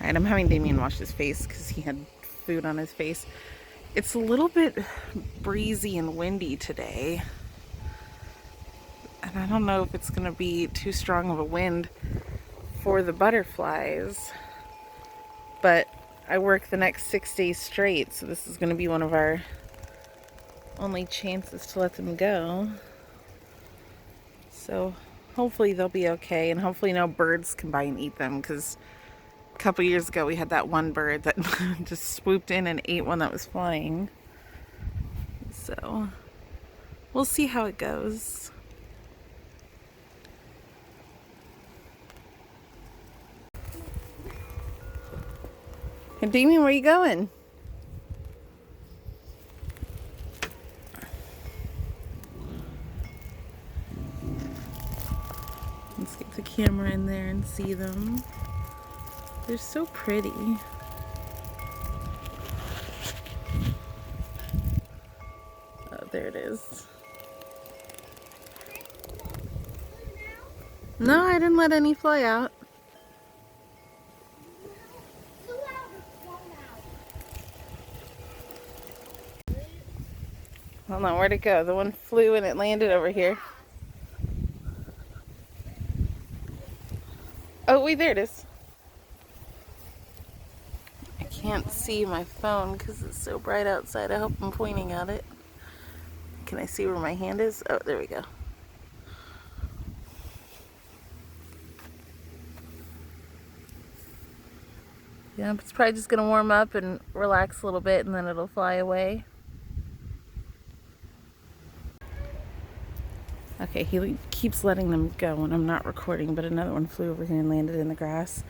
Alright, I'm having Damien wash his face because he had food on his face. It's a little bit breezy and windy today. And I don't know if it's going to be too strong of a wind for the butterflies. But I work the next 6 days straight, so this is going to be one of our only chances to let them go. So hopefully they'll be okay, and hopefully no birds come by and eat them, because a couple years ago we had that one bird that just swooped in and ate one that was flying. So we'll see how it goes. Hey, Damien, where are you going? Let's get the camera in there and see them. They're so pretty. Oh, there it is. No, I didn't let any fly out. Hold on, where'd it go? The one flew and it landed over here. Oh, wait, there it is. I can't see my phone because it's so bright outside. I hope I'm pointing at it. Can I see where my hand is? Oh, there we go. Yeah, it's probably just going to warm up and relax a little bit, and then it'll fly away. Okay, he keeps letting them go when I'm not recording, but another one flew over here and landed in the grass.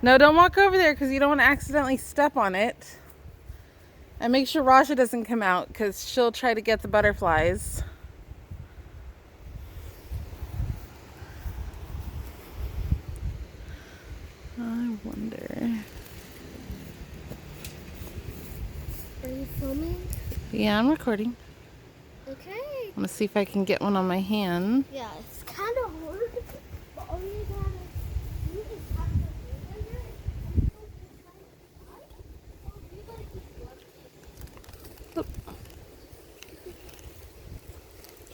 No, don't walk over there because you don't want to accidentally step on it. And make sure Rasha doesn't come out because she'll try to get the butterflies. I wonder. Are you filming? Yeah, I'm recording. Okay. I'm going to see if I can get one on my hand. Yeah, it's kind of hard, but all you gotta do is have the in there.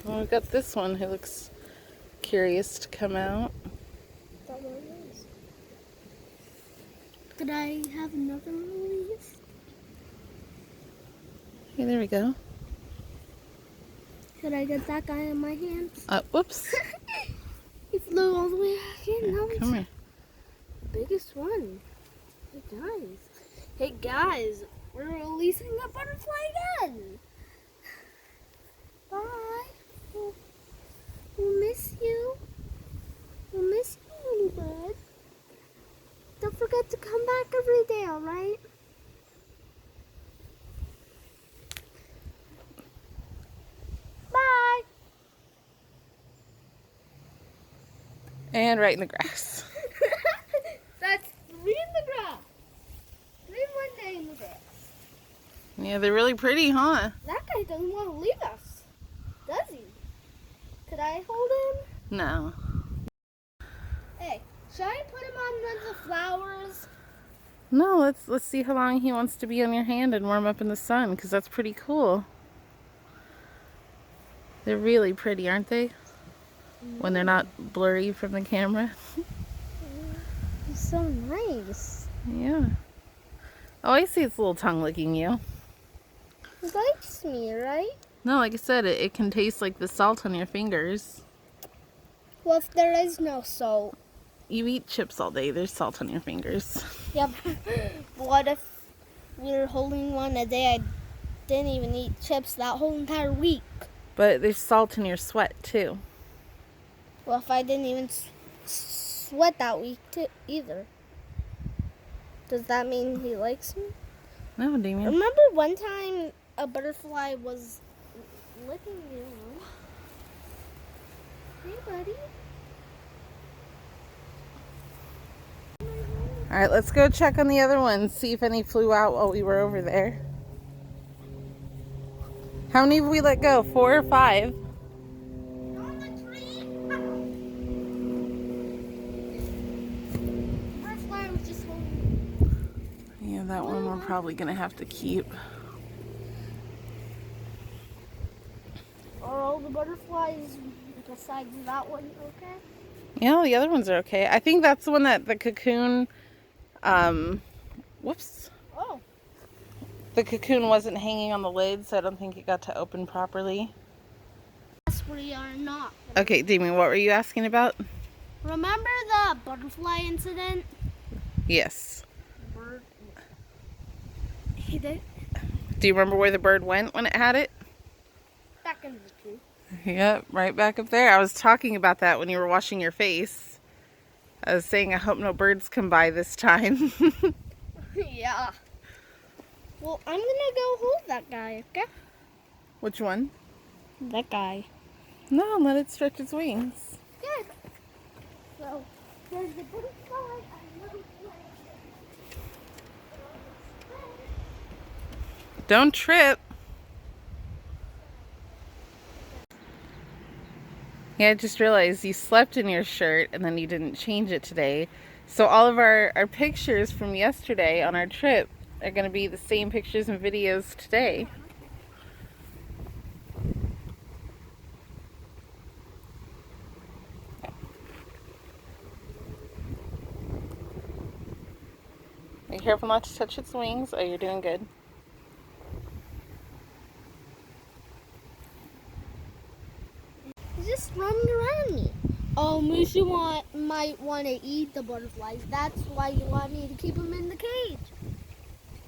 Well, we've got this one who looks curious to come out. That one is. Could I have another release? Okay, there we go. Could I get that guy in my hands? Whoops. He flew all the way back in. Here, come here. The biggest one. Hey guys, we're releasing the butterfly again. Bye. We'll miss you. We'll miss you, little bud. Don't forget to come back every day, alright? Bye. And right in the grass. That's 3 in the grass. 3 one day in the grass. Yeah, they're really pretty, huh? That guy doesn't want to leave us, does he? Could I hold him? No. Hey, should I put him on one of the flowers? No, let's see how long he wants to be on your hand and warm up in the sun, because that's pretty cool. They're really pretty, aren't they? When they're not blurry from the camera. He's so nice. Yeah. Oh, I see its little tongue licking you. He likes me, right? No, like I said, it can taste like the salt on your fingers. Well, if there is no salt. You eat chips all day, there's salt on your fingers. Yep. What if we were holding one a day I didn't even eat chips that whole entire week? But there's salt in your sweat, too. Well, if I didn't even sweat that week either. Does that mean he likes me? No, Damien. Remember one time a butterfly was licking you? Hey, buddy. All right, let's go check on the other ones, see if any flew out while we were over there. How many have we let go? 4 or 5? On the tree. Butterfly was just holding that one we're probably gonna have to keep. Are all the butterflies besides that one okay? Yeah, the other ones are okay. I think that's the one that the cocoon, whoops. Oh. The cocoon wasn't hanging on the lid, so I don't think it got to open properly. Yes, we are not. Okay, Damien, what were you asking about? Remember the butterfly incident? Yes. Bird. He did. Do you remember where the bird went when it had it? Back in the tree. Yep, right back up there. I was talking about that when you were washing your face. I was saying I hope no birds come by this time. Yeah. Well, I'm gonna go hold that guy, okay? Which one? That guy. No, let it stretch its wings. Good. So, there's the butterfly. Don't trip. Yeah, I just realized you slept in your shirt and then you didn't change it today. So all of our pictures from yesterday on our trip are going to be the same pictures and videos today. Be careful not to touch its wings. Oh, you're doing good. He's just running around me. Oh, Moosey might want to eat the butterflies. That's why you want me to keep him in the cage.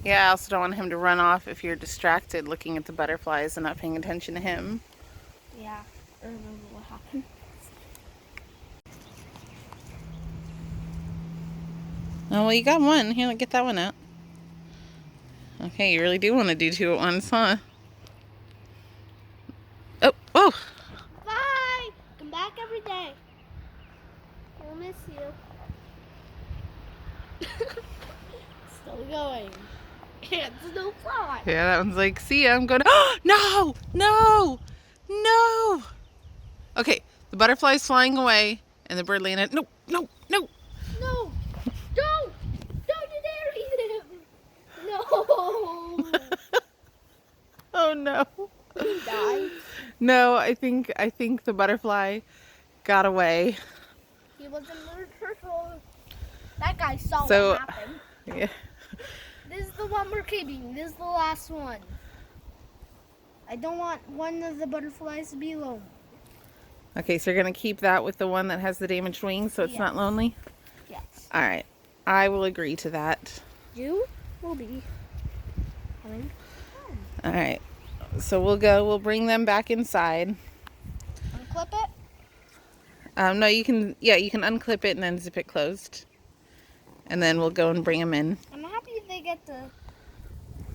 Yeah, I also don't want him to run off if you're distracted looking at the butterflies and not paying attention to him. Yeah, I remember what happened. Oh, well, you got one. Here, get that one out. Okay, you really do want to do two at once, huh? Oh, oh! Bye! Come back every day. We'll miss you. Still going. It's no fly. Yeah, that one's like, see ya. I'm going, oh, no! No! No! Okay, the butterfly's flying away, and the bird landed. No, no, no! No! Don't! Don't you dare eat him! No! Oh, no. He died. No, I think the butterfly got away. He was in the That guy saw So, what happened. Yeah. This is the one we're keeping. This is the last one. I don't want one of the butterflies to be alone. Okay, so you're going to keep that with the one that has the damaged wings so it's Yes. not lonely? Yes. All right. I will agree to that. You will be coming. All right. So we'll bring them back inside. Unclip it. No, you can unclip it and then zip it closed. And then we'll go and bring them in. I'm happy they get to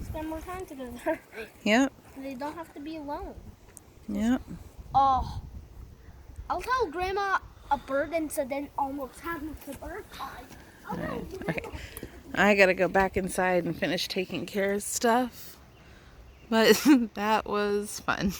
spend more time together. Yep. They don't have to be alone. Yep. Oh, I'll tell Grandma a bird incident almost happened to butterfly. All right. Okay. I got to go back inside and finish taking care of stuff. But that was fun.